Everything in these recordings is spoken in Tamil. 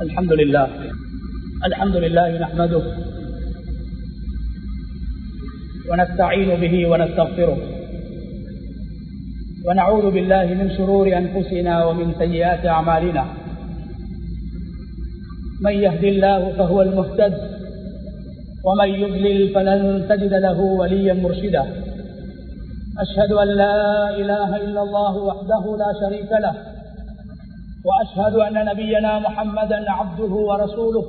الحمد لله نحمده ونستعين به ونستغفره ونعوذ بالله من شرور أنفسنا ومن سيئات أعمالنا من يهد الله فهو المهتد ومن يضلل فلن تجد له وليا مرشدا أشهد أن لا إله إلا الله وحده لا شريك له وأشهد أن نبينا محمدا عبده ورسوله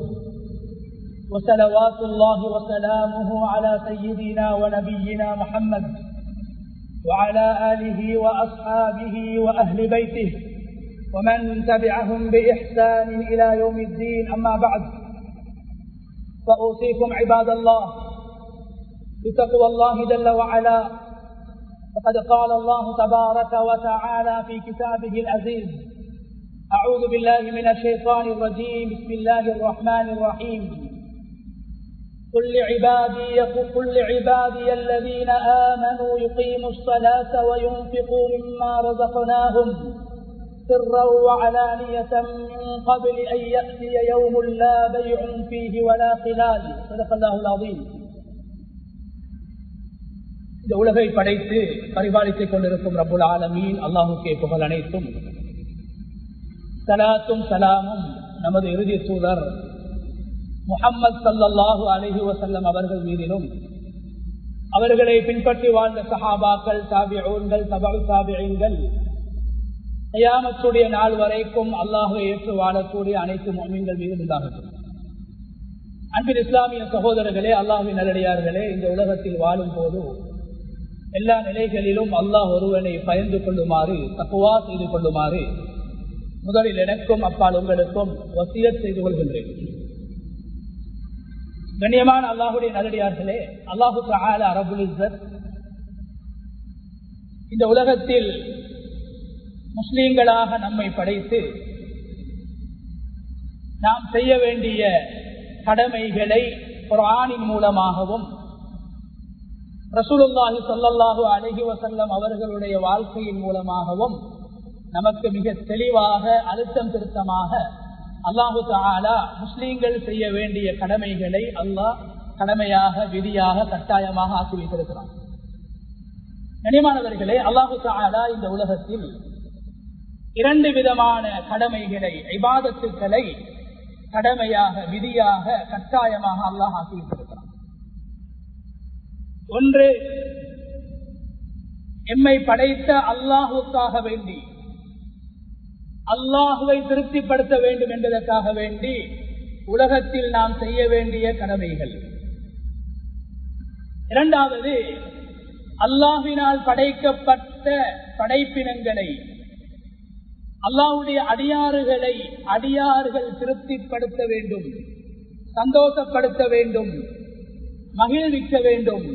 وصلوات الله وسلامه على سيدنا ونبينا محمد وعلى آله وأصحابه وأهل بيته ومن تبعهم بإحسان إلى يوم الدين. أما بعد، فأوصيكم عباد الله بتقوى الله جل وعلا، فقد قال الله تبارك وتعالى في كتابه العزيز: أعوذ بالله من الشيطان الرجيم، بسم الله الرحمن الرحيم. قل لعبادي الذين آمنوا يقيموا الصلاة وينفقوا مما رزقناهم سرا وعلانية من قبل أن يأتي يوم لا بيع فيه ولا خلال. صدق الله العظيم. இந்த உலகை படைத்து பரிபாலித்துக் கொண்டிருக்கும் ரப்புல் ஆலமீன் அல்லாஹுக்கே புகழ் அனைத்தும். சலாத்தும் சலாமும் நமது இறுதி தூதர் முஹம்மது ஸல்லல்லாஹு அலைஹி வஸல்லம் அவர்கள் மீதிலும், அவர்களை பின்பற்றி வாழ்ந்த சஹாபாக்கள், தாபிஊன்கள், தபஉ தாபிஈன்கள், கியாமத்துடைய நாள் வரைக்கும் அல்லாஹ்வை ஏற்று வாழக்கூடிய அனைத்து முஃமின்கள் மீதும் உண்டாகட்டும். அன்பின் இஸ்லாமிய சகோதரர்களே, அல்லாஹ்வின் நல்லடியார்களே, இந்த உலகத்தில் வாழும் போது எல்லா நிலைகளிலும் அல்லாஹ் ஒருவனை பயந்து கொள்ளுமாறு, தக்வா செய்து கொள்ளுமாறு முதலில் எனக்கும் அப்பால் உங்களுக்கும் வசியத் செய்து கொள்கின்றேன். கண்ணியமான அல்லாஹுடைய நல்லடியார்களே, அல்லாஹு தஆலா ரப்புல் இஸ்ஸத் இந்த உலகத்தில் முஸ்லிம்களாக நம்மை படைத்து நாம் செய்ய வேண்டிய கடமைகளை குர்ஆனின் மூலமாகவும் ரசூலுல்லாஹி ஸல்லல்லாஹு அலைஹி வஸல்லம் அவர்களுடைய வாழ்க்கையின் மூலமாகவும் நமக்கு மிக தெளிவாக அழுத்தம் திருத்தமாக அல்லாஹு தஆலா முஸ்லிம்கள் செய்ய வேண்டிய கடமைகளை அல்லாஹ் கடமையாக, விதியாக, கட்டாயமாக ஆக்கி வைத்திருக்கிறான். கண்ணியமானவர்களே, அல்லாஹு தஆலா இந்த உலகத்தில் இரண்டு விதமான கடமைகளை, இபாதத்துக்களை கடமையாக, விதியாக, கட்டாயமாக அல்லாஹ் ஆக்கி வைத்திருக்கிறான். ஒன்று, எம்மை படைத்த அல்லாஹுக்காக வேண்டி, அல்லாஹுவை திருப்திப்படுத்த வேண்டும் என்பதற்காக வேண்டி உலகத்தில் நாம் செய்ய வேண்டிய கடமைகள். இரண்டாவது, அல்லாஹ்வினால் படைக்கப்பட்ட படைப்பினங்களை, அல்லாஹ்வுடைய அடியார்கள் திருப்திப்படுத்த வேண்டும், சந்தோஷப்படுத்த வேண்டும், மகிழ்விக்க வேண்டும்.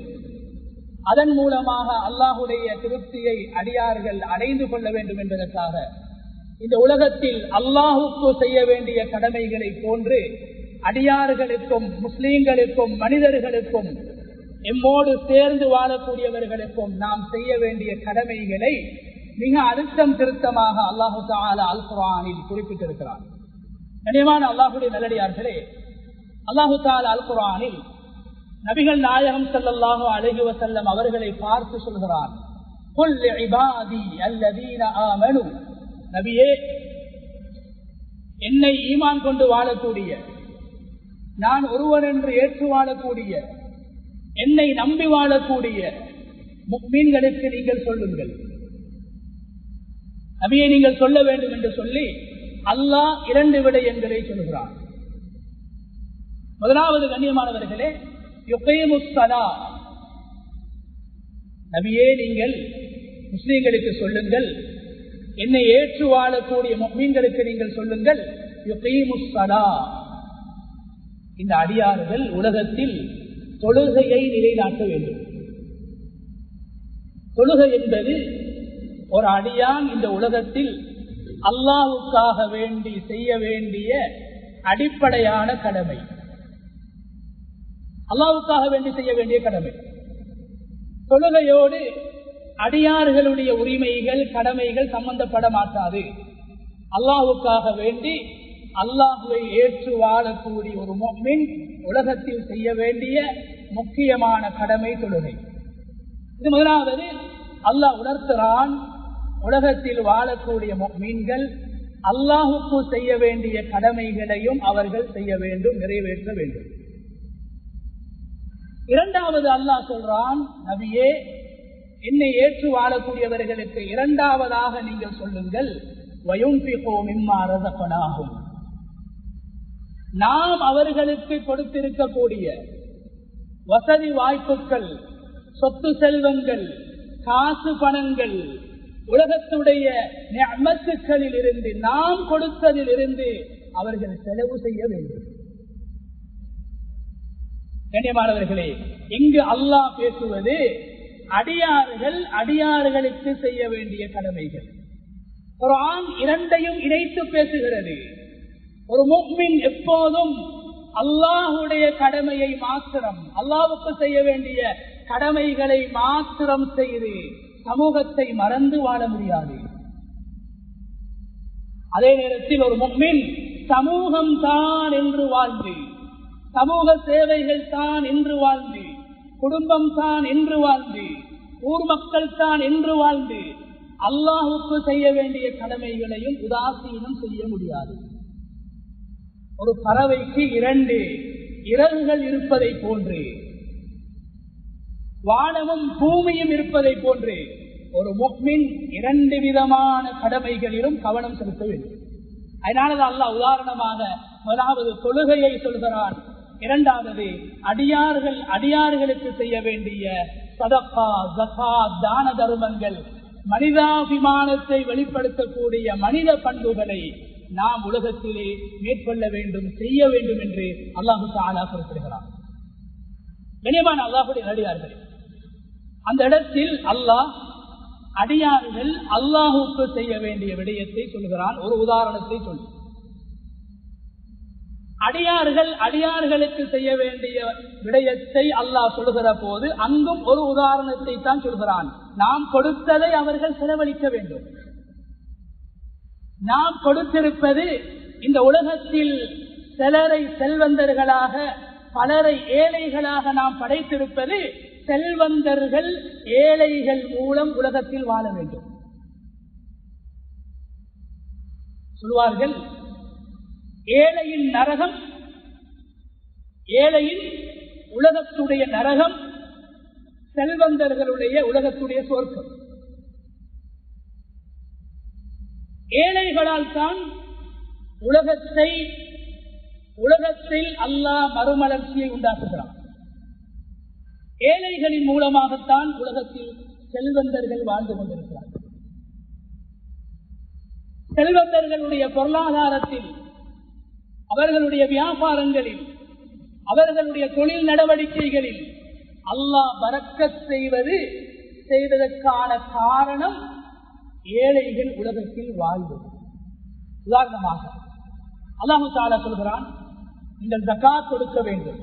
அதன் மூலமாக அல்லாஹ்வுடைய திருப்தியை அடியார்கள் அடைந்து கொள்ள வேண்டும் என்பதற்காக இந்த உலகத்தில் அல்லாஹுக்கு செய்ய வேண்டிய கடமைகளை போன்று அடியார்களுக்கும், முஸ்லீம்களுக்கும், மனிதர்களுக்கும், எம்மோடு சேர்ந்து வாழக்கூடியவர்களுக்கும் நாம் செய்ய வேண்டிய கடமைகளை மிக அழுத்தம் திருத்தமாக அல்லாஹு தஆலா அல் குர்ஆனில் குறிப்பிட்டிருக்கிறார். கண்ணியமான அல்லாஹுடைய நல்லடியார்களே, அல்லாஹு தஆலா அல் குர்ஆனில் நபிகள் நாயகம் ஸல்லல்லாஹு அலைஹி வஸல்லம் அவர்களை பார்த்து சொல்கிறார்: குல் லிஇபாதி அல்லதீன ஆமனு. நபியே, என்னை ஈமான் கொண்டு வாழக்கூடிய, நான் ஒருவன் என்று ஏற்று வாழக்கூடிய, என்னை நம்பி வாழக்கூடிய முஃமின்களுக்கு நீங்கள் சொல்லுங்கள். நபியை நீங்கள் சொல்ல வேண்டும் என்று சொல்லி அல்லாஹ் இரண்டு விடயங்களை சொல்கிறார். முதலாவது, கண்ணியமானவர்களே, யுகீமுஸ் ஸலாத். நபியே, நீங்கள் முஸ்லிம்களுக்கு சொல்லுங்கள், என்னை ஏற்று வாழக்கூடிய முஃமின்களுக்கு நீங்கள் சொல்லுங்கள், யுகீமுஸ் ஸலாத். இந்த அடியார்கள் உலகத்தில் தொழுகையை நிலைநாட்ட வேண்டும். தொழுகை என்பது ஒரு அடியான் இந்த உலகத்தில் அல்லாஹ்வுக்காக வேண்டி செய்ய வேண்டிய அடிப்படையான கடமை. அல்லாஹ்வுக்காக வேண்டி செய்ய வேண்டிய கடமை. தொழுகையோடு அடியார்களுடைய உரிமைகள், கடமைகள் சம்பந்தப்பட மாட்டாது. அல்லாஹ்வுக்காக வேண்டி அல்லாஹுவை ஏற்று வாழக்கூடிய ஒரு முஃமின் உலகத்தில் செய்ய வேண்டிய முக்கியமான கடமை தொழுகை. இது முதலாவது. அல்லாஹ் உணர்த்துறான், உலகத்தில் வாழக்கூடிய முஃமின்கள் அல்லாஹுக்கு செய்ய வேண்டிய கடமைகளையும் அவர்கள் செய்ய வேண்டும், நிறைவேற்ற வேண்டும். இரண்டாவது அல்லாஹ் சொல்றான், நபியே, என்னை ஏற்று வாழக்கூடியவர்களுக்கு இரண்டாவதாக நீங்கள் சொல்லுங்கள், வயுன்ஃபிகூ மிம்மா ரஸக்னாஹும், நாம் அவர்களுக்கு கொடுத்திருக்கக்கூடிய வசதி வாய்ப்புகள், சொத்து செல்வங்கள், காசு பணங்கள், உலகத்துடைய நிஅமத்துகளில் இருந்து, நாம் கொடுத்ததில் இருந்து அவர்கள் செலவு செய்ய வேண்டும். கண்ணியமானவர்களே, இங்கு அல்லாஹ் பேசுவது அடியார்களுக்கு செய்ய வேண்டிய கடமைகள். குர்ஆன் இரண்டையும் இணைத்து பேசுகிறது. ஒரு முஃமின் எப்போதும் அல்லாஹுடைய கடமையை மாத்திரம், அல்லாஹ்வுக்கு செய்ய வேண்டிய கடமைகளை மாத்திரம் செய்து சமூகத்தை மறந்து வாழ முடியாது. அதே நேரத்தில் ஒரு முஃமின் சமூகம் தான் என்று வாழ்ந்து, சமூக சேவைகள் தான் என்று வாழ்ந்து, குடும்பம் தான் என்று வாழ்ந்து, ஊர் மக்கள் தான் என்று வாழ்ந்து அல்லாஹுக்கு செய்ய வேண்டிய கடமைகளையும் உதாசீனம் செய்ய முடியாது. ஒரு பறவைக்கு 2 இறகுகள் இருப்பதை போன்று, வானமும் பூமியும் இருப்பதை போன்று ஒரு முஃமின் 2 விதமான கடமைகளிலும் கவனம் செலுத்த வேண்டும். அதனாலதான் அல்லாஹ் உதாரணமாக முதலாவது தொழுகையை சொல்கிறான், இரண்டாவது அடியார்களுக்கு செய்ய வேண்டிய சதகா, ஜகாத், தான தர்மங்கள், மனிதாபிமானத்தை வெளிப்படுத்தக்கூடிய மனித பண்புகளை நாம் உலகத்திலே மேற்கொள்ள வேண்டும், செய்ய வேண்டும் என்று அல்லாஹு தஆலா குறிப்பிடுகிறார். கண்ணியமான அல்லாஹ்வுடைய அடியார்கள், அந்த இடத்தில் அல்லாஹ் அடியார்கள் அல்லாஹுக்கு செய்ய வேண்டிய விடயத்தை சொல்கிறான். ஒரு உதாரணத்தை சொல்லு. அடியார்களுக்கு செய்ய வேண்டிய விடயத்தை அல்லாஹ் சொல்லுகிற போது அங்கும் ஒரு உதாரணத்தை தான் சொல்கிறான். நாம் கொடுத்ததை அவர்கள் செலவழிக்க வேண்டும். நாம் கொடுத்திருப்பது இந்த உலகத்தில் சிலரை செல்வந்தர்களாக, பலரை ஏழைகளாக நாம் படைத்திருப்பது செல்வந்தர்கள் ஏழைகள் மூலம் உலகத்தில் வாழ வேண்டும். சொல்வார்கள், ஏழையின் நரகம், ஏழையின் உலகத்துடைய நரகம், செல்வந்தர்களுடைய உலகத்துடைய சொர்க்கம். ஏழைகளால் தான் உலகத்தில் அல்லாஹ் மறுமலர்ச்சியை உண்டாக்குகிறான். ஏழைகளின் மூலமாகத்தான் உலகத்தில் செல்வந்தர்கள் வாழ்ந்து கொண்டிருக்கிறார்கள். செல்வந்தர்களுடைய பொருளாதாரத்தில், அவர்களுடைய வியாபாரங்களில், அவர்களுடைய தொழில் நடவடிக்கைகளில் அல்லாஹ் பரக்கத் செய்வதற்கான காரணம் ஏழைகள் உலகத்தில் வாழ்வது. உதாரணமாக அல்லாஹு தஆலா சொல்கிறான், நீங்கள் ஜகாத் கொடுக்க வேண்டும்.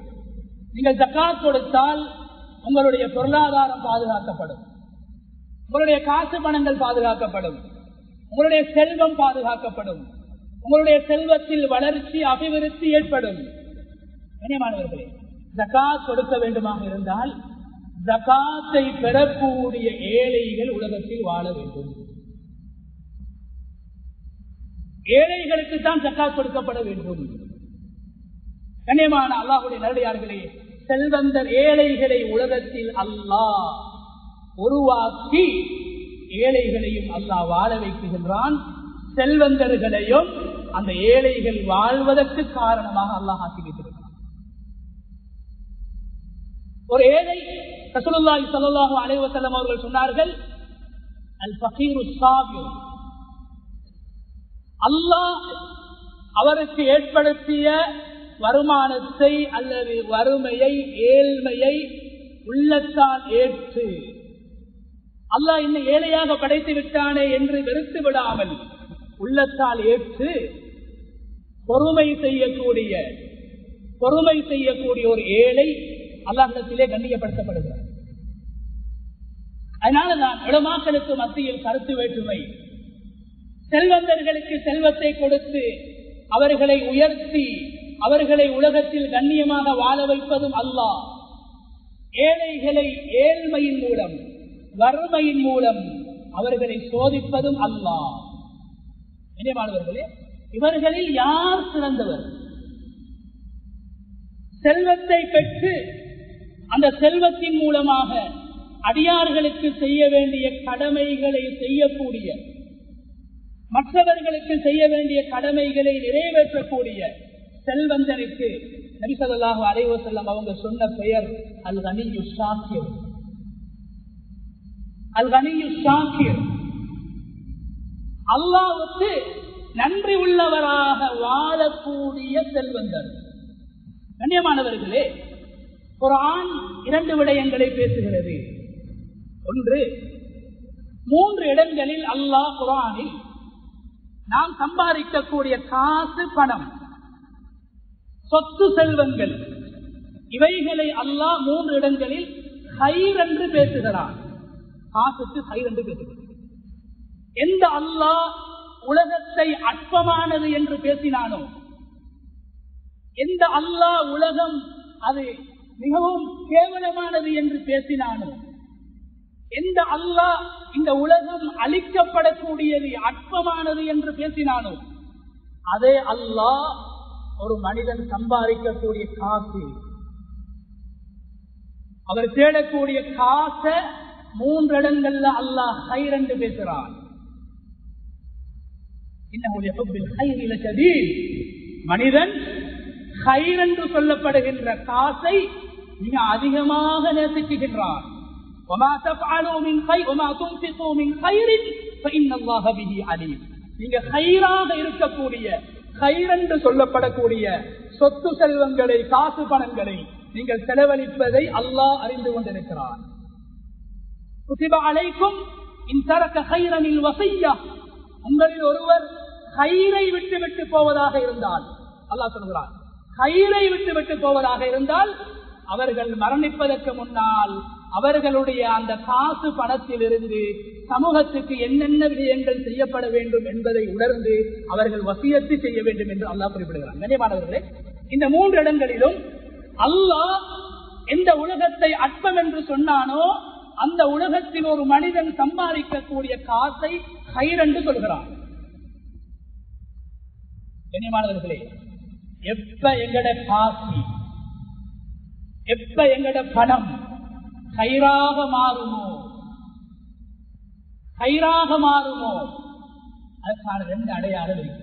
நீங்கள் ஜகாத் கொடுத்தால் உங்களுடைய பொருளாதாரம் பாதுகாக்கப்படும், உங்களுடைய காசு பணங்கள் பாதுகாக்கப்படும், உங்களுடைய செல்வம் பாதுகாக்கப்படும், உங்களுடைய செல்வத்தில் வளர்ச்சி, அபிவிருத்தி ஏற்படும். கண்ணியமானவர்களே, ஜகாத் கொடுக்க வேண்டுமாக இருந்தால் ஜகாத்தை பெறக்கூடிய ஏழைகள் உலகத்தில் வாழ வேண்டும். ஏழைகளுக்கு தான் ஜகாத் கொடுக்கப்பட வேண்டும். கண்ணியமான அல்லாஹ்வுடைய நல்லடியார்களே, செல்வந்தர் ஏழைகளை உலகத்தில் அல்லாஹ் உருவாக்கி ஏழைகளையும் அல்லாஹ் வாழ வைக்கின்றான். செல்வந்தர்களையும் அந்த ஏழைகள் வாழ்வதற்கு காரணமாக அல்லாஹ் ஆக்கி வைத்திருக்கிறான். ஒரு ஏழை, ரசூலுல்லாஹி ஸல்லல்லாஹு அலைஹி வஸல்லம் அவர்கள் சொன்னார்கள், அல் ஃபகீரு ஸாபிர், அல்லாஹ் அவருக்கு ஏற்படுத்திய வருமானத்தை அல்லது வறுமையை, ஏழ்மையை உள்ளத்தால் ஏற்று, அல்லாஹ் இன்னும் ஏழையாக படைத்து விட்டானே என்று வெறுத்து விடாமல் உள்ளத்தால் ஏற்று பொறுமை செய்யக்கூடிய ஒரு ஏழை அல்லாஹ்விடத்திலே கண்ணியப்படுத்தப்படுகிறார். அதனாலதான் உலமாக்களுக்கு மத்தியில் கருத்து வேற்றுமை. செல்வந்தர்களுக்கு செல்வத்தை கொடுத்து அவர்களை உயர்த்தி அவர்களை உலகத்தில் கண்ணியமாக வாழ வைப்பதும் அல்லாஹ். ஏழைகளை ஏழ்மையின் மூலம் வறுமையின் மூலம் அவர்களை சோதிப்பதும் அல்லாஹ். கண்ணியமானவர்களே, இவர்களில் யார் சிறந்தவர்? செல்வத்தை பெற்று அந்த செல்வத்தின் மூலமாக அடியார்களுக்கு செய்ய வேண்டிய கடமைகளை செய்யக்கூடிய, மற்றவர்களுக்கு செய்ய வேண்டிய கடமைகளை நிறைவேற்றக்கூடிய செல்வந்தனுக்கு நபி ஸல்லல்லாஹு அலைஹி வஸல்லம் அவங்க சொன்ன பெயர் அல் கனியு ஷாக்கிர். அல் கனியு ஷாக்கிர், அல்லாஹ்வுக்கு நன்றி உள்ளவராக வாழக்கூடிய செல்வந்தர். கண்ணியமானவர்களே, குர்ஆன் 2 விடயங்களை பேசுகிறது. ஒன்று, 3 இடங்களில் அல்லாஹ் குர்ஆனில் நாம் சம்பாதிக்கக்கூடிய காசு, பணம், சொத்து, செல்வங்கள், இவைகளை அல்லாஹ் 3 இடங்களில் ஹைர் என்று பேசுகிறான். காசுக்கு ஹைர் என்று பேசுகிறான். எந்த அல்லாஹ் உலகத்தை அற்பமானது என்று பேசினானோ, எந்த அல்லாஹ் உலகம் அது மிகவும் கேவலமானது என்று பேசினானோ, எந்த அல்லாஹ் இந்த உலகம் அழிக்கப்படக்கூடியது அற்பமானது என்று பேசினானோ, அதே அல்லாஹ் ஒரு மனிதன் சம்பாதிக்கக்கூடிய காசு, அவர் தேடக்கூடிய காசை 3 இடங்கள்ல அல்லாஹ் ஹைர் என்று பேசுகிறான். மனிதன் ஹைர் என்று சொல்லப்படுகின்ற காசை மிக அதிகமாக நேசிக்கின்றான். நீங்க ஹைராக இருக்கக்கூடிய, ஹைர் என்று சொல்லப்படக்கூடிய சொத்து செல்வங்களை, காசு பணங்களை நீங்கள் செலவழிப்பதை அல்லாஹ் அறிந்து கொண்டிருக்கிறான். உங்களில் ஒருவர் ஹைரை விட்டு போவதாக இருந்தால், அல்லாஹ் சொல்கிறான், ஹைரை விட்டு போவதாக இருந்தால் அவர்கள் மரணிப்பதற்கு முன்னால் அவர்களுடைய அந்த காசு பணத்தில் இருந்து சமூகத்துக்கு என்னென்ன விடயங்கள் செய்யப்பட வேண்டும் என்பதை உணர்ந்து அவர்கள் வசியத்து செய்ய வேண்டும் என்று அல்லாஹ் குறிப்பிடுகிறார். கண்ணியமானவர்களே, இந்த 3 இடங்களிலும் அல்லாஹ் எந்த உலகத்தை அற்பம் என்று சொன்னானோ அந்த உலகத்தில் ஒரு மனிதன் சம்பாதிக்கக்கூடிய காசை ஹைர் என்று சொல்கிறான். கண்ணியமானவர்களே, எப்ப எங்கட காசு, எப்ப எங்கட பணம் ஹைராக மாறுமோ, அதற்கான 2 அடையாளம் இருக்கு.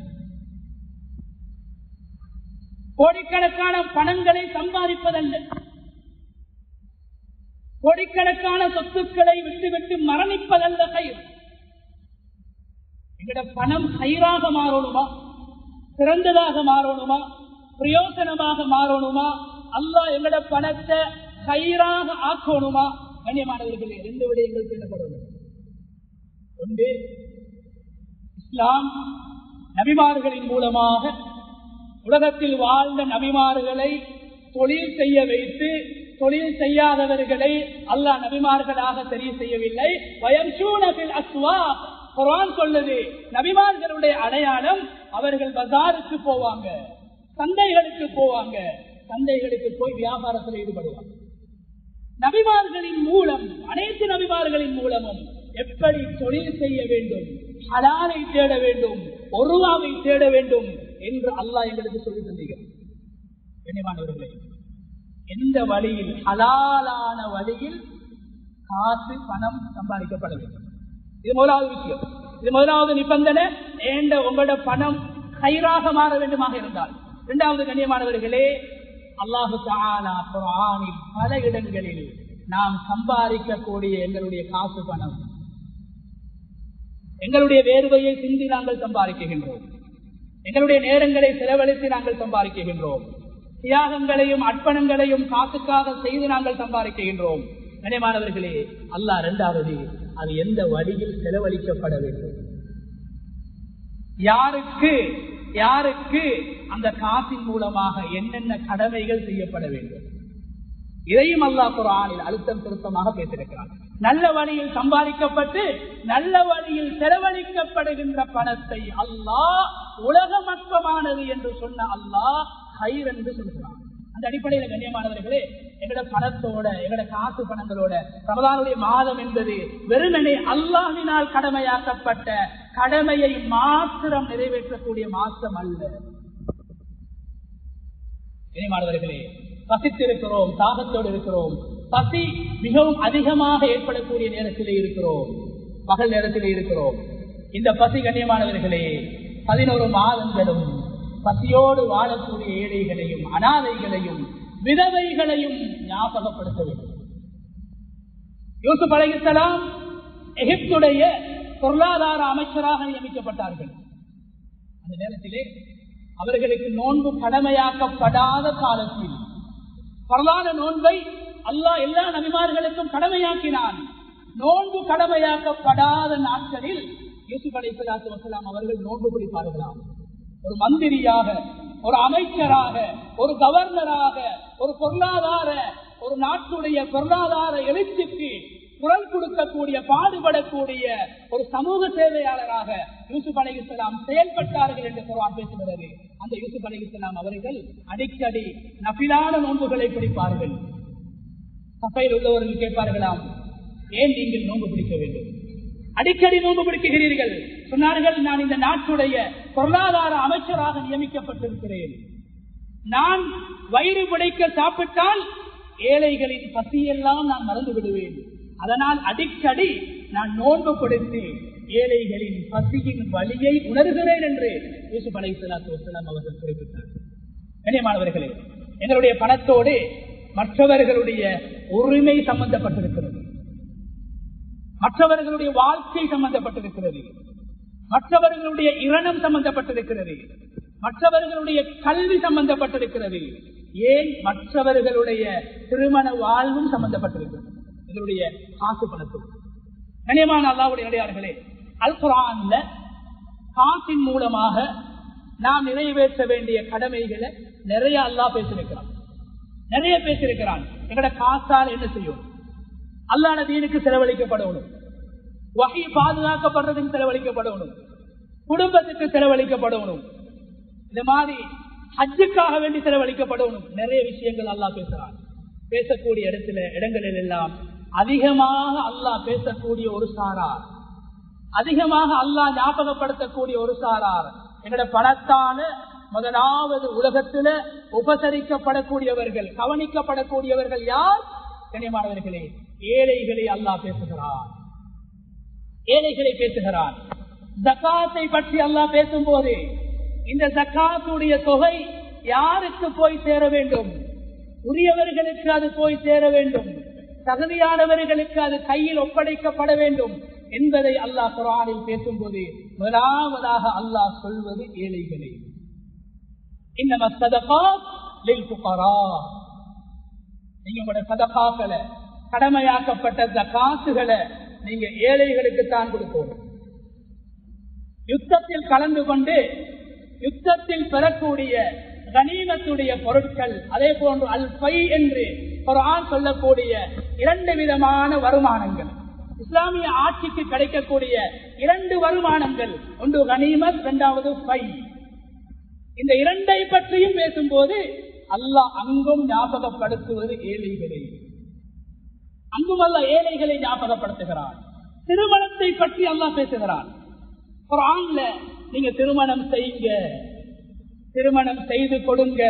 கோடிக்கணக்கான பணங்களை சம்பாதிப்பதல்ல, கோடிக்கணக்கான சொத்துக்களை விட்டு மரணிப்பதல்ல ஹைர். எங்கட பணம் ஹைராக மாறணுமா, சிறந்ததாக மாறணுமா, பிரயோசனமாக மாறணுமா, அல்லாஹ் எங்கட பணத்தை ஹைராக ஆக்கணுமா? கண்ணியமானவர்களே, 2 விடயங்கள் பேசப்படணும். ஒன்று, இஸ்லாம் நபிமார்களின் மூலமாக உலகத்தில் வாழ்ந்த நபிமார்களை தொழில் செய்ய வைத்து, தொழில் செய்யாதவர்களை அல்லாஹ் நபிமார்களாக தெரிவு செய்யவில்லை. குர்ஆன் சொல்லுது, நபிமார்களுடைய அடையாளம் அவர்கள் பஜாருக்கு போவாங்க, சந்தைகளுக்கு போவாங்க, சந்தைகளுக்கு போய் வியாபாரத்தில் ஈடுபடுவாங்க. நபிமார்களின் மூலம், அனைத்து நபிமார்களின் மூலமும் எப்படி தொழில் செய்ய வேண்டும், ஹலாலை தேட வேண்டும், ஒருவாவை தேட வேண்டும் என்று அல்லாஹ் எங்களுக்கு சொல்லி தந்தீர்கள். கண்ணியமானவர்களே, எந்த வழியில், ஹலாலான வழியில் காசு பணம் சம்பாதிக்கப்பட வேண்டும். இது முதலாவது விஷயம், இது முதலாவது நிபந்தனை. உங்களோட பணம் ஹைராக மாற வேண்டுமாக இருந்தால். 2வது, கண்ணியமானவர்களே, அல்லாஹு தஆலா குர்ஆனில் பல இடங்களில் நாம் சம்பாதிக்கக்கூடிய எங்களுடைய காசு பணம், எங்களுடைய வேர்வையை சிந்தி நாங்கள் சம்பாதிக்கின்றோம், எங்களுடைய நேரங்களை செலவழித்து நாங்கள் சம்பாதிக்கின்றோம், தியாகங்களையும் அர்ப்பணங்களையும் காசுக்காக செய்து நாங்கள் சம்பாதிக்கின்றோம். கண்ணியமானவர்களே, அல்லாஹ் 2வது, அது எந்த வழியில் செலவழிக்கப்பட வேண்டும், யாருக்கு அந்த காசின் மூலமாக என்னென்ன கடமைகள் செய்யப்பட வேண்டும். இதையும் அல்லாஹ் குர்ஆனில் அழுத்தம் திருத்தமாக பேசியிருக்கிறார். நல்ல வழியில் சம்பாதிக்கப்பட்டு நல்ல வழியில் செலவழிக்கப்படுகின்ற பணத்தை அல்லாஹ் உலகமற்றமானது என்று சொன்ன அல்லாஹ் ஹைர் என்று சொல்கிறார். அந்த அடிப்படையில் கண்ணியமானவர்களே, எங்கட பணத்தோட எங்கட காசு பணங்களோட ரமலானுடைய மாதம் என்பது வெறுமனே அல்லாஹ்வினால் கடமையாக்கப்பட்ட கடமையை மாத்திரம் நிறைவேற்றக்கூடிய மாதம் அல்ல. கண்ணியமானவர்களே, பசித்திருக்கிறோம், தாகத்தோடு இருக்கிறோம். பசி மிகவும் அதிகமாக ஏற்படக்கூடிய நேரத்திலே இருக்கிறோம், பகல் நேரத்திலே இருக்கிறோம். இந்த பசி கண்ணியமானவர்களே 11 மாதங்களும் பசியோடு வாழக்கூடிய ஏழைகளையும் அனாதைகளையும் விதவைகளையும் ஞாபகப்படுத்த வேண்டும். யூசுப் அலைஹிஸ்ஸலாம் எகிப்துடைய பொருளாதார அமைச்சராக நியமிக்கப்பட்டார்கள். அந்த நேரத்திலே அவர்களுக்கு நோன்பு கடமையாக்கப்படாத காலத்தில் பரலான நோன்பை அல்லாஹ் எல்லா நபிமார்களுக்கும் கடமையாக்கினான். நோன்பு கடமையாக்கப்படாத நாட்களில் யூசுப் அலைஹிஸ்ஸலாத்து வஸலாம் அவர்கள் நோன்பு பிடிப்பார்களாம். ஒரு மந்திரியாக, ஒரு அமைச்சராக, ஒரு கவர்னராக, ஒரு நாட்டுடைய பொருளாதார எழுச்சிக்கு குரல் கொடுக்கக்கூடிய பாடுபடக்கூடிய ஒரு சமூக சேவையாளராக யூசுப் அலைஹிஸ்ஸலாம் செயல்பட்டார்கள் என்று குர்ஆன் பேசுகிறது. அந்த யூசுப் அலைஹிஸ்ஸலாம் அவர்கள் அடிக்கடி நஃபிலான நோன்புகளை பிடிப்பார்கள். சபையில் உள்ளவர்கள் கேட்பார்களாம், ஏன் நீங்கள் நோன்பு பிடிக்க வேண்டும், அடிக்கடி நோன்பு பிடிக்கிறீர்கள்? சொன்னார்கள், நான் இந்த நாட்டுடைய பொருளாதார அமைச்சராக நியமிக்கப்பட்டிருக்கிறேன். நான் வயிறு பிடிக்க சாப்பிட்டால் ஏழைகளின் பசியெல்லாம் நான் மறந்து விடுவேன். அதனால் அடிக்கடி நான் நோன்பு கொடுத்து ஏழைகளின் பசியின் வலியை உணர்கிறேன் என்று யூசுப் அலைஹிஸ்ஸலாத்து வஸலாம் அவர்கள் குறிப்பிட்டார்கள். கண்ணியமானவர்களே, எங்களுடைய பணத்தோடு மற்றவர்களுடைய உரிமை சம்பந்தப்பட்டிருக்கிறது, மற்றவர்களுடைய வாழ்க்கை சம்பந்தப்பட்டிருக்கிறது, மற்றவர்களுடைய இரணம் சம்பந்தப்பட்டிருக்கிறது, மற்றவர்களுடைய கல்வி சம்பந்தப்பட்டிருக்கிறது, ஏன் மற்றவர்களுடைய திருமண வாழ்வும் சம்பந்தப்பட்டிருக்கிறது. இதனுடைய காசு பணத்தோடு கண்ணியமான அல்லாஹ்வுடைய அடியார்களே, அல் குர்ஆன்ல காசின் மூலமாக நாம் நிறைவேற்ற வேண்டிய கடமைகளை நிறைய அல்லாஹ் பேசியிருக்கிறான், நிறைய பேசியிருக்கிறான். எங்கட காசால் என்ன செய்யும்? அல்லாஹ்வுடைய தீனுக்கு செலவழிக்கப்படணும், வஹீ பாதுகாக்கப்படுறதுக்கு செலவழிக்கப்படணும், குடும்பத்துக்கு செலவழிக்கப்படணும், இந்த மாதிரி ஹஜ்ஜுக்காக வேண்டி செலவழிக்கப்படணும். நிறைய விஷயங்கள் அல்லாஹ் பேசுறான். பேசக்கூடிய இடங்களில் எல்லாம் அதிகமாக அல்லாஹ் பேசக்கூடிய ஒரு சாரார், அதிகமாக அல்லாஹ் ஞாபகப்படுத்தக்கூடிய ஒரு சாரார் எங்கட பணத்தான முதலாவது உலகத்துல உபசரிக்கப்படக்கூடியவர்கள், கவனிக்கப்படக்கூடியவர்கள் யார்? கண்ணியமானவர்களே, ஏழைகளை அல்லாஹ் பேசுகிறான், ஏழைகளை பேசுகிறான். ஜகாத்தை பற்றி அல்லாஹ் பேசும்போது இந்த ஜகாத்துடைய தொகை யாருக்கு போய் சேர வேண்டும்? உரியவர்களுக்கு அது போய் சேர வேண்டும், தகுதியானவர்களுக்கு அது கையில் ஒப்படைக்கப்பட வேண்டும் என்பதை அல்லாஹ் குர்ஆனில் பேசும்போது முதலாவதாக அல்லாஹ் சொல்வது ஏழைகளை. இன்னமா ஸதகாத் லில் ஃபுகரா, நீங்க உங்களுடைய சதகாக்களை, கடமையாக்கப்பட்ட ஜகாத்துகளை நீங்க ஏழைகளுக்கு தான் கொடுக்கணும். யுத்தத்தில் கலந்து கொண்டு யுத்தத்தில் பெறக்கூடிய கனிமத்துடைய பொருட்கள், அதே போன்று அல் ஃபை என்று குர்ஆன் சொல்லக்கூடிய 2 விதமான வருமானங்கள், இஸ்லாமிய ஆட்சிக்கு கிடைக்கக்கூடிய 2 வருமானங்கள், ஒன்று கனிமத், இரண்டாவது ஃபை. இந்த 2ஐ பற்றியும் பேசும்போது அல்லாஹ் அங்கும் ஞாபகப்படுத்துவது ஏழைகளை, அங்கும் அல்லாஹ் ஏழைகளை ஞாபகப்படுத்துகிறான். திருமணத்தை பற்றி அல்லாஹ் பேசுகிறான். குர்ஆன்ல நீங்க திருமணம் செய்யுங்க, திருமணம் செய்து கொடுங்க,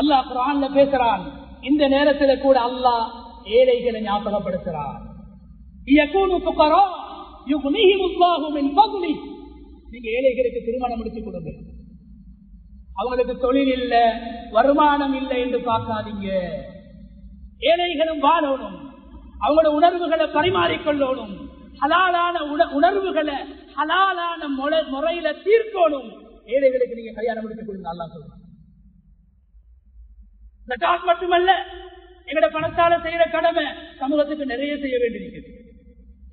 அல்லாஹ் குர்ஆன்ல பேசுறான். இந்த நேரத்தில் கூட அல்லாஹ் ஏழைகளை ஞாபகப்படுத்துறான். நீங்க ஏழைகளுக்கு திருமணம் முடிச்சு கொடுங்க. அவங்களுக்கு தொழில் இல்ல, வருமானம் இல்லை என்று பார்க்காதீங்க. ஏழைகளும் வாழணும், அவங்களோட உணர்வுகளை பரிமாறிக்கொள்ளணும், ஹலாலான உணர்வுகளை ஹலாலான முறையில தீர்க்கணும். ஏழைகளுக்கு நீங்க கல்யாணம் முடிச்சு கொடுங்க அல்லாஹ் சொல்றான். ஜகாத் மட்டுமல்ல, எங்கட பணத்தால செய்யற கடமை சமூகத்துக்கு நிறைய செய்ய வேண்டியிருக்கிறது.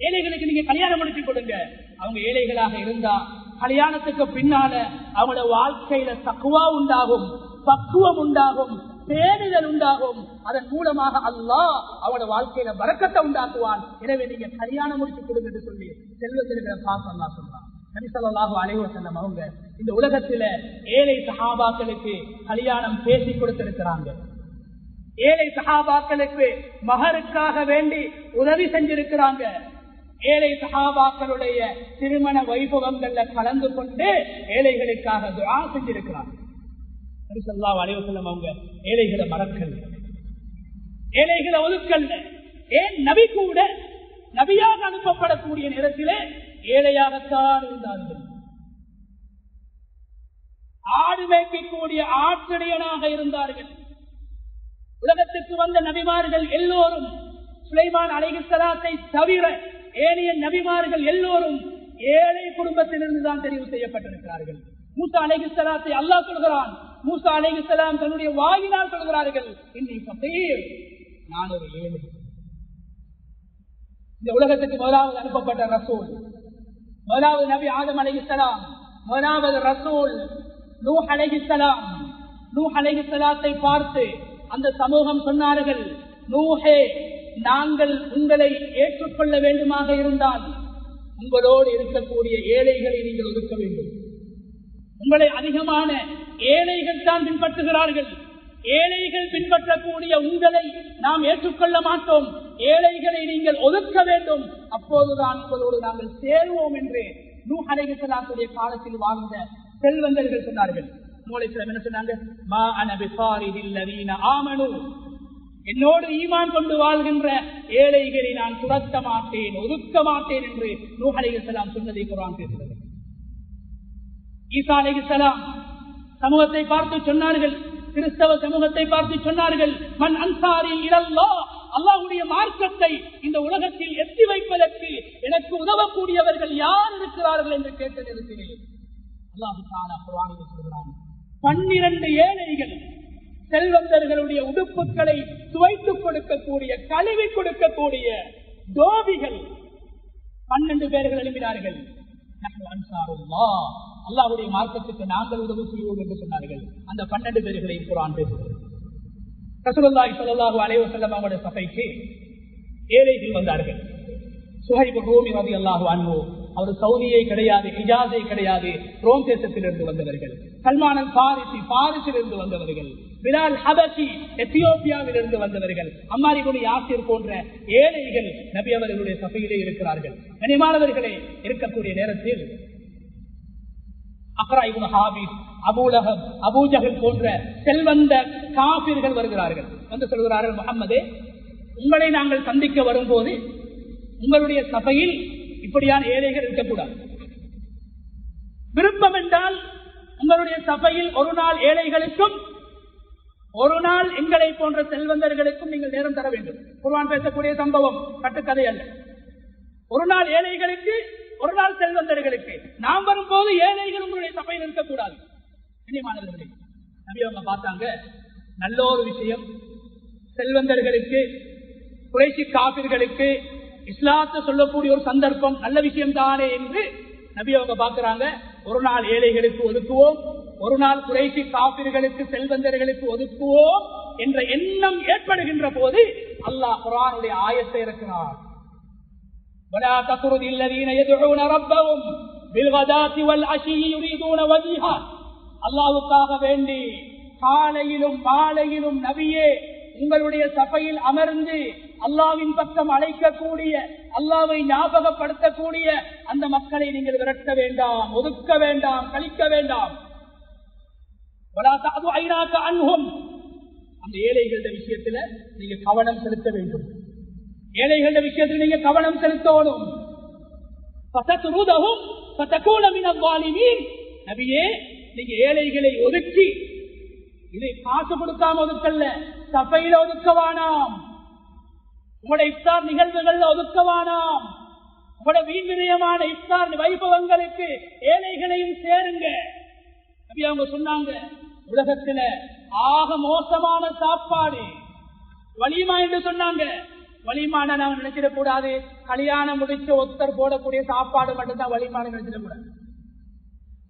ஏழைகளுக்கு நீங்க கல்யாணம் முடிச்சு கொடுங்க. அவங்க ஏழைகளாக இருந்தா கல்யாணத்துக்கு பின்னால அவங்களோட வாழ்க்கையில தக்வா உண்டாகும், பக்குவம் உண்டாகும், பேணுதல் உண்டாகும். அதன் மூலமாக அல்லாஹ் அவனோட வாழ்க்கையில பரக்கத்தை உண்டாக்குவான். எனவே நீங்க கல்யாணம் முடிச்சு கொடுங்க என்று சொல்லி செல்வத்திற்கிற பார்த்து அல்லாஹ் சொல்றான். நபி ஸல்லல்லாஹு அலைஹி வஸல்லம் அவங்க இந்த உலகத்தில ஏழை சஹாபாக்களுக்கு கல்யாணம் பேசி கொடுத்திருக்கிறாங்க. ஏழை சஹாபாக்களுக்கு மகருக்காக வேண்டி உதவி செஞ்சிருக்கிறாங்க. ஏழை சஹாபாக்களுடைய திருமண வைபவங்கள்ல கலந்து கொண்டு ஏழைகளுக்காக துஆ செஞ்சிருக்கிறாங்க. நபி ஸல்லல்லாஹு அலைஹி வஸல்லம் அவங்க ஏழைகளை மறக்கல, ஏழைகளை ஒதுக்கல்ல. ஏன் நபி கூட நபியாக அனுப்பப்படக்கூடிய நேரத்திலே ஏழையாகத்தான் இருந்தார்கள். ஆடு மேய்க்கக்கூடிய ஆற்றிடையனாக இருந்தார்கள். உலகத்துக்கு வந்த நபிமார்கள் எல்லோரும் சுலைமான் அலைஹிஸ்ஸலாத்தை தவிர ஏனைய நபிமார்கள் எல்லோரும் ஏழை குடும்பத்திலிருந்து தான் தெரிவு செய்யப்பட்டிருக்கிறார்கள். மூசா அலைஹிஸ்ஸலாத்தை அல்லாஹ் சொல்கிறான், மூசா அலைஹிஸ்ஸலாம் தன்னுடைய வாயினால் சொல்கிறார்கள், இன்னி ஃபகீர், நான் ஒரு ஏழை. இந்த உலகத்துக்கு முதலாவது அனுப்பப்பட்ட ரசூல், முதலாவது நபி ஆதம் அலைஹிஸ்ஸலாம், முதலாவது ரசூல் நூஹ் அலைஹிஸ்ஸலாம். நூஹ் அலைஹிஸ்ஸலாத்தை பார்த்து அந்த சமூகம் சொன்னார்கள், நூஹே, நாங்கள் உங்களை ஏற்றுக்கொள்ள வேண்டுமாக இருந்தால் உங்களோடு இருக்கக்கூடிய ஏழைகளை நீங்கள் ஒதுக்க வேண்டும். உங்களை அதிகமான ஏழைகள் தான் பின்பற்றுகிறார்கள். ஏழைகள் பின்பற்றக்கூடிய உங்களை நாம் ஏற்றுக்கொள்ள மாட்டோம். ஏழைகளை நீங்கள் ஒதுக்க வேண்டும், அப்போதுதான் உங்களோடு நாங்கள் சேருவோம் என்று நூஹ் அலைஹிஸ்ஸலாத்துடைய காலத்தில் வாழ்ந்த செல்வந்தர்கள் சொன்னார்கள். என்ன சொன்னாங்க? மா அன பிஃபாரிதில் லதீன ஆமனு, என்னோடு ஈமான் கொண்டு வாழ்கின்ற ஏழைகளை நான் துரத்த மாட்டேன், ஒதுக்க மாட்டேன் என்று நூஹ் அலைஹிஸ்ஸலாம் சொன்னதை குர்ஆன் பேசுகிறது. ஈசா அலைஹிஸ்ஸலாம் சமூகத்தை பார்த்து சொன்னார்கள், கிறிஸ்தவ சமூகத்தை பார்த்து சொன்னார்கள், மன் அன்சாரி இலல்லாஹ், அல்லாஹ்வுடைய மார்க்கத்தை இந்த உலகத்தில் எத்தி வைப்பதற்கு எனக்கு உதவக்கூடியவர்கள் யார் இருக்கிறார்கள் என்று கேட்ட நேரத்திலே அல்லாஹ் தஆலா குர்ஆனில் சொல்கிறான், 12 ஏழைகள் செல்வந்தர்களுடைய உடுப்புகளை துவைத்துக் கொடுக்கக்கூடிய, கழுவி கொடுக்கக்கூடிய தோபிகள் 12 பேர்கள் எழுப்பினார்கள். அல்லாஹ்வுடைய மார்க்கத்துக்கு நாங்கள் உதவி செய்வோம் என்று சொன்னார்கள். அந்த 12 பேர்களை குர்ஆன் பேசுகிறது. ரசூலுல்லாஹி ஸல்லல்லாஹு அலைஹி வஸல்லம் அவருடைய சபைக்கு ஏழைகள் வந்தார்கள். சுஹைப் ரூமி ரலியல்லாஹு அன்ஹு, அவர் சவுதியை கிடையாது, ஹிஜாஸை கிடையாது, ரோம் தேசத்திலிருந்து வந்தவர்கள். சல்மான் அல் பாரிசி, பாரிசிலிருந்து வந்தவர்கள். பிலால் ஹபஷி, எத்தியோப்பியாவிலிருந்து வந்தவர்கள். அம்மார் இப்னு யாசிர் போன்ற ஏழைகள் நபி அவர்களுடைய சபையிலே இருக்கிறார்கள். கனிமானவர்களே, இருக்கக்கூடிய நேரத்தில் Aqra ibn Habis, Abu Lahab, Abu Jahl போன்ற செல்வந்த காபிர்கள் வருகிறார்கள். வந்து சொல்கிறார்கள், முஹம்மதே, உங்களை நாங்கள் சந்திக்க வரும்போது உங்களுடைய சபையில் இப்படியான ஏழைகள் இருக்கக்கூடாது. விருப்பம் என்றால் உங்களுடைய சபையில் ஒரு நாள் ஏழைகளுக்கும் ஒரு நாள் எங்களை போன்ற செல்வந்தர்களுக்கும் நீங்கள் நேரம் தர வேண்டும். குர்ஆன் பேசக்கூடிய சம்பவம் கட்டுக்கதை அல்ல. ஒரு நாள் ஏழைகளுக்கு, ஒரு நாள் செல்வந்தர்களுக்கு. நாம் வரும்போது ஏழைகள் உங்களுடைய சபையில் இருக்கக்கூடாது. கண்ணியமானவர்களே, நபி அவங்க பார்த்தாங்க, நல்ல ஒரு விஷயம், செல்வந்தர்களுக்கு, குறைஷி காபிர்களுக்கு இஸ்லாத்தை சொல்லக்கூடிய ஒரு சந்தர்ப்பம், நல்ல விஷயம் தானே என்று நபி அவங்க பார்க்கிறாங்க. ஒரு நாள் ஏழைகளுக்கு ஒதுக்குவோம், ஒரு நாள் குறைஷி காபிர்களுக்கு, செல்வந்தர்களுக்கு ஒதுக்குவோம் என்ற எண்ணம் ஏற்படுகின்ற போது அல்லாஹ் குர்ஆனுடைய ஆயத்தை இறக்கினார். وَلَا تَطْرُدِ الَّذِينَ يَدْعُونَ رَبَّهُمْ بِالْغَدَاةِ وَالْعَشِيِّ يُرِيدُونَ وَجْهَهُ. அல்லாஹ்வுக்காக வேண்டி காலையிலும் மாலையிலும் நபியே உங்களுடைய சபையில் அமர்ந்து அல்லாஹ்வின் பக்கம் அழைக்கக்கூடிய, அல்லாஹ்வை ஞாபகப்படுத்தக்கூடிய அந்த மக்களை நீங்கள் விரட்ட வேண்டாம், ஒதுக்க வேண்டாம், கழிக்க வேண்டாம். அந்த ஏழைகளுடைய விஷயத்துல நீங்க கவனம் செலுத்த வேண்டும். ஏழைகளுடைய விஷயத்தில் நீங்க கவனம் செலுத்தணும். நபியே, நீங்க ஏழைகளை ஒதுக்கி, இதை காசு கொடுக்காம ஒதுக்கல்ல, சபையில ஒதுக்கவானாம், உங்களுடைய இஃப்தார் நிகழ்வுகள்ல ஒதுக்கவானாம், உங்களுடைய வீண் விரயமான இஃப்தார் வைபவங்களுக்கு ஏழைகளையும் சேருங்க. நபி அவங்க சொன்னாங்க, உலகத்துல ஆக மோசமான சாப்பாடு வலிமா என்று சொன்னாங்க. வலிமான நாம நினைச்சிடக்கூடாது, கல்யாணம் முடிச்ச ஒருத்தர் போடக்கூடிய சாப்பாடு மட்டும்தான் வலிமான நினைச்சிடக்கூடாது.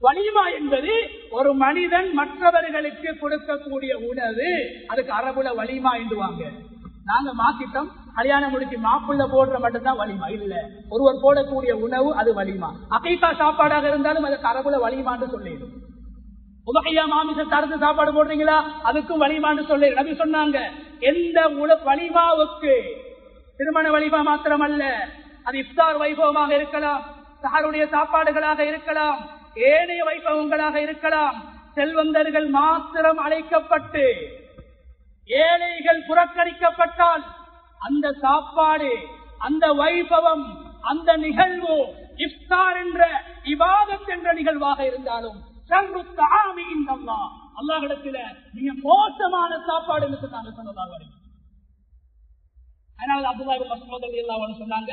வலிமா என்பது ஒரு மனிதன் மற்றவர்களுக்கு கொடுக்கக்கூடிய உணவு. அதுக்கு அரபுல வலிமா என்றுவாங்க. நாங்க மாத்திட்டோம், கல்யாணம் முடிச்சு மாப்பிள்ள போடுற மட்டும்தான் வலிமா இல்ல. ஒருவர் போடக்கூடிய உணவு அது வலிமா. அகைக்கா சாப்பாடாக இருந்தாலும் அதுக்கு அரபுல வலிமான்னு சொல்லிடும். உலகையா மாமிசத்தை அறுத்து சாப்பாடு போடுறீங்களா, அதுக்கும் வலிமான்னு சொல்லி நபி சொன்னாங்க. எந்த வலிமாவுக்கு திருமண வலிமா மாத்திரமல்ல, அது இஃப்தார் வைபவமாக இருக்கலாம், சஹருடைய சாப்பாடுகளாக இருக்கலாம், ஏனைய வைபவங்களாக இருக்கலாம். செல்வந்தர்கள் மாத்திரம் அழைக்கப்பட்டு ஏழைகள் புறக்கணிக்கப்பட்டால் அந்த சாப்பாடு, அந்த வைபவம், அந்த நிகழ்வு இஃப்தார் என்ற இபாதத் என்ற நிகழ்வாக இருந்தாலும் அல்லாஹ்விடத்தில மிக மோசமான சாப்பாடு என்று சொன்னாங்க. அதனால அப்துல்லாஹ் இப்னு மஸ்ஊத் ரலியல்லாஹு அன்ஹு சொன்னாங்க,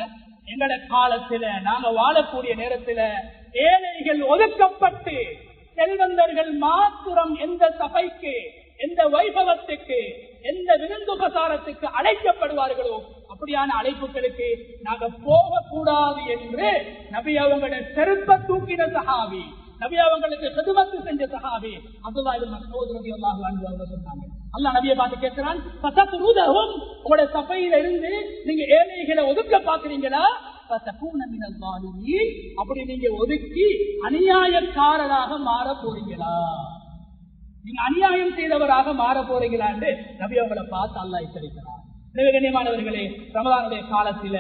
எங்கட காலத்துல நாங்க வாழக்கூடிய நேரத்துல ஏழைகள் ஒதுக்கப்பட்டு செல்வந்தர்கள் மாத்திரம் எந்த சபைக்கு, எந்த வைபவத்துக்கு, எந்த விருந்துபசாரத்துக்கு அழைக்கப்படுவார்களோ அப்படியான அழைப்புகளுக்கு நாங்க போகக்கூடாது என்று நபி அவங்களோட செருப்ப தூக்கின சஹாபி, நபி அவங்களுக்கு ஹிதுமத் செஞ்ச சஹாபி அப்துல்லாஹ் இப்னு மஸ்ஊத் ரலியல்லாஹு அன்ஹு அவங்க சொன்னாங்க. அல்லாஹ் நபியை பார்த்து கேட்கிறான், ஃபதத்ருதஹும், உங்களுடைய சபையில இருந்து நீங்க ஏழைகளை ஒதுக்க பாக்குறீங்களா, ஃபதகூன மினல் ஸாலிமீன், அப்படி நீங்க ஒதுக்கி அநியாயக்காரராக மாற போறீங்களா, நீங்க அநியாயம் செய்தவராக மாற போறீங்களா என்று நபி அவங்களை பார்த்து அல்லாஹ் எச்சரிக்கிறார். எனவே கண்ணியமானவர்களே, ரமலானுடைய காலத்தில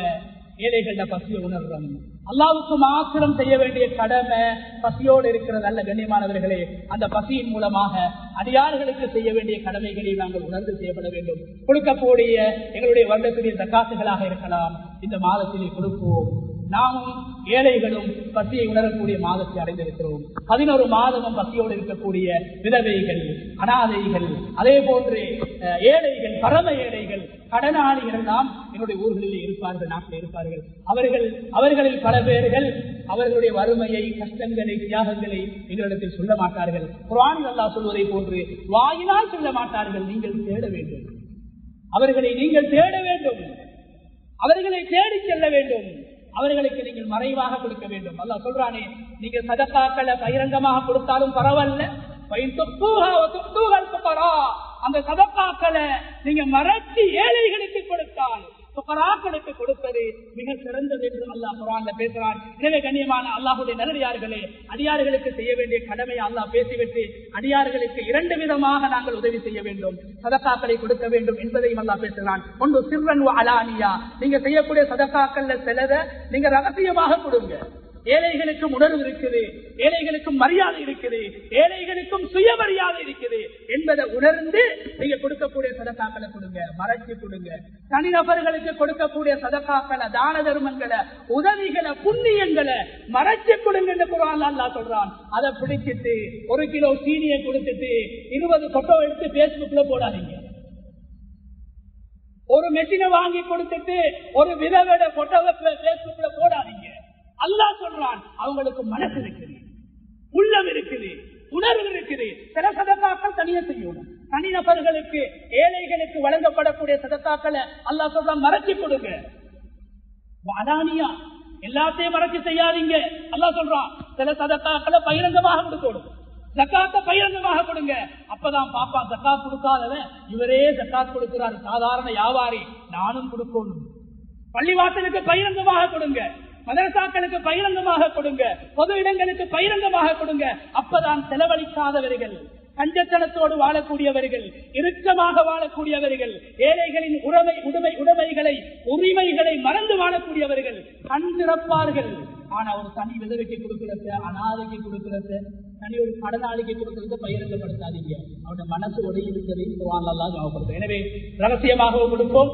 ஏழைகள பசியை உணர்றோம். அல்லாஹ்வுக்கு மாத்திரம் செய்ய வேண்டிய கடமை பசியோடு இருக்கிறது அல்ல. கண்ணியமானவர்களே, அந்த பசியின் மூலமாக அடியார்களுக்கு செய்ய வேண்டிய கடமைகளை நாங்கள் உணர்ந்து செய்யப்பட வேண்டும். கொடுக்கக்கூடிய எங்களுடைய வருடத்துடைய ஜக்காத்துகளாக இருக்கலாம், இந்த மாதத்திலே கொடுப்போம். நாமும் ஏழைகளும் பசியை உணரக்கூடிய மாதத்தை அடைந்திருக்கிறோம். 11 மாதமும் பசியோடு இருக்கக்கூடிய விதவைகள், அனாதைகள், அதே போன்று ஏழைகள், பரம ஏழைகள், கடனாளிகள் எல்லாம் என்னுடைய ஊர்களில் இருப்பார்கள், நாட்டில் இருப்பார்கள். அவர்களில் பல பேர்கள் அவர்களுடைய வறுமையை, கஷ்டங்களை, தியாகங்களை எங்களிடத்தில் சொல்ல மாட்டார்கள். குர்ஆனில் அல்லாஹ் சொல்வதை போன்று வாயினால் சொல்ல மாட்டார்கள். நீங்கள் தேட வேண்டும், அவர்களை நீங்கள் தேட வேண்டும், அவர்களை தேடி செல்ல வேண்டும், அவர்களுக்கு நீங்கள் மறைவாக கொடுக்க வேண்டும். அல்லாஹ் சொல்றானே, நீங்க சதகாக்களை பகிரங்கமாக கொடுத்தாலும் பரவாயில்ல, அந்த சதகாக்களை நீங்க மறைச்சு ஏழைகளுக்கு கொடுத்தால் புகராக்களுக்கு கொடுப்பது மிக சிறந்தது என்று அல்லாஹ் குர்ஆன்ல பேசுறான். எனவே கண்ணியமான அல்லாஹ்வுடைய நல்லடியார்களே, அடியார்களுக்கு செய்ய வேண்டிய கடமையை அல்லாஹ் பேசிவிட்டு அடியார்களுக்கு 2 விதமாக நாங்கள் உதவி செய்ய வேண்டும், சதகாக்களை கொடுக்க வேண்டும் என்பதையும் அல்லாஹ் பேசுகிறான். ஒன்று சிர்ரன் வ அலானியா, நீங்க செய்யக்கூடிய சதகாக்கள்ல சிலதை நீங்க ரகசியமாக கொடுங்க. ஏழைகளுக்கும் உணர்வு இருக்குது, ஏழைகளுக்கும் மரியாதை இருக்குது, ஏழைகளுக்கும் சுயமரியாதை இருக்குது என்பதை உணர்ந்து நீங்க கொடுக்கக்கூடிய சதகாக்களை கொடுங்க, மறைச்சு கொடுங்க. தனிநபர்களுக்கு கொடுக்கக்கூடிய சதகாக்களை, தான தர்மங்களை, உதவிகளை, புண்ணியங்களை மறைச்சு கொடுங்க என்று குர்ஆன்ல அல்லாஹ் சொல்றான். அதை பிடிச்சிட்டு 1 கிலோ சீனியை கொடுத்துட்டு 20 போட்டோ எடுத்து பேஸ்புக்ல போடாதீங்க. ஒரு மெஷினை வாங்கி கொடுத்துட்டு ஒரு விதவிட போட்டோவை பேஸ்புக்ல போடாதீங்க. அல்லாஹ் சொல்றான், அவங்களுக்கு மனசு இருக்குது, உள்ளம் இருக்குது, உணர்வு இருக்குது. சில சதகாக்கள் தனியா செய்யணும். தனிநபர்களுக்கு, ஏழைகளுக்கு வழங்கப்படக்கூடிய சதகாக்களை அல்லாஹ் சொல்றான் மறைச்சு கொடுங்க. அதானியா எல்லாத்தையும் மறைச்சு செய்யாதீங்க. அல்லாஹ் சொல்றான் சில சதகாக்களை பகிரங்கமாக கொடுக்கணும். ஜக்காத்தை பகிரங்கமாக கொடுங்க. அப்பதான் பாப்பா ஜக்காத் கொடுக்காதவன் இவரே ஜக்காத் கொடுக்கிறார், சாதாரண வியாபாரி, நானும் கொடுக்கணும். பள்ளிவாசலுக்கு பகிரங்கமாக கொடுங்க, மதரசாக்களுக்கு பகிரங்கமாக கொடுங்க, பொது இடங்களுக்கு பகிரங்கமாக கொடுங்க. அப்பதான் செலவழிக்காதவர்கள், கஞ்சத்தனத்தோடு வாழக்கூடியவர்கள், இறுக்கமாக வாழக்கூடியவர்கள், ஏழைகளின் உடைமைகளை, உரிமைகளை மறந்து வாழக்கூடியவர்கள் கண் திறப்பார்கள். ஆனா ஒரு தனி விதவைக்கு கொடுக்கிறது, அனாதைக்கு கொடுக்கிறது, தனி ஒரு கடனாளிக்கு கொடுக்கிறது பகிரங்கப்படுத்தாதீங்க. அவருடைய மனசு உடையிருந்ததையும் ஞாபகப்படுத்தும். எனவே ரகசியமாக கொடுப்போம்,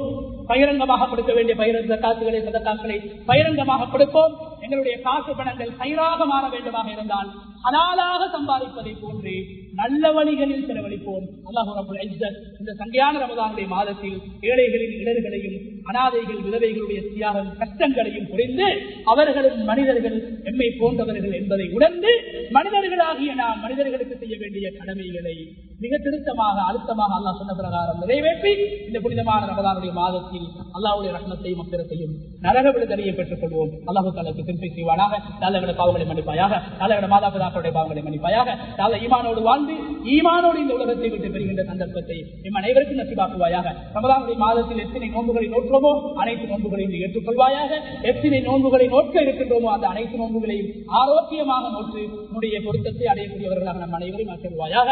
பகிரங்கமாக கொடுக்க வேண்டிய பகிரங்க காசுகளை, சதகாக்களை பகிரங்கமாக கொடுப்போம். எங்களுடைய காசு பணங்கள் கயிறாக மாற வேண்டுமாக இருந்தால் ஹலாலாக சம்பாதிப்பதை போன்று நல்ல வழிகளில் செலவழிப்போம். அல்லாஹ் ரப்பல் இஸ்ஸத் இந்த சங்கையான ரமதானுடைய மாதத்தில் ஏழைகளின் இடர்களையும் அனாதைகள் விதவைகளுடைய தியாகம் கஷ்டங்களையும் புரிந்து அவர்களும் மனிதர்கள் எம்மை போன்றவர்கள் என்பதை உணர்ந்து மனிதர்களாகிய நாம் மனிதர்களுக்கு செய்ய வேண்டிய கடமைகளை மிக திருத்தமாக அழுத்தமாக அல்லாஹ் சொன்ன பிரகாரம் நிறைவேற்றி இந்த புனிதமான ரமதானுடைய மாதத்தில் அல்லாஹ்வுடைய ரஹ்மத்தையும் மக்ஃபிரத்தையும் நரக விடுதலையை பெற்றுக் கொள்வோம். அல்லாஹ் தஆலாவுக்கு கிருபை செய்வானாக. தஆலாவுடைய பாவங்களை மன்னிப்பாயாக. தஆலாவுடைய மாதாபிதாக்களுடைய பாவங்களை மன்னிப்பாயாக. தஆலா ஈமானோடு வாழ்ந்து ஈமானோடு இந்த உலகத்தை விட்டு பெறுகின்ற சந்தர்ப்பத்தை எம் அனைவருக்கும் நசீபாக்குவாயாக. ரமதானுடைய மாதத்தில் எத்தனை நோன்புகளை நோற்றோமோ அனைத்து நோன்புகளையும் ஏற்றுக்கொள்வாயாக. எத்தனை நோன்புகளை நோக்க இருக்கின்றோமோ அந்த அனைத்து நோன்புகளையும் ஆரோக்கியமாக நோற்று உன்னுடைய பொருத்தத்தை அடையக்கூடியவர்களாக நம் அனைவரும் ஆக்கிடுவாயாக.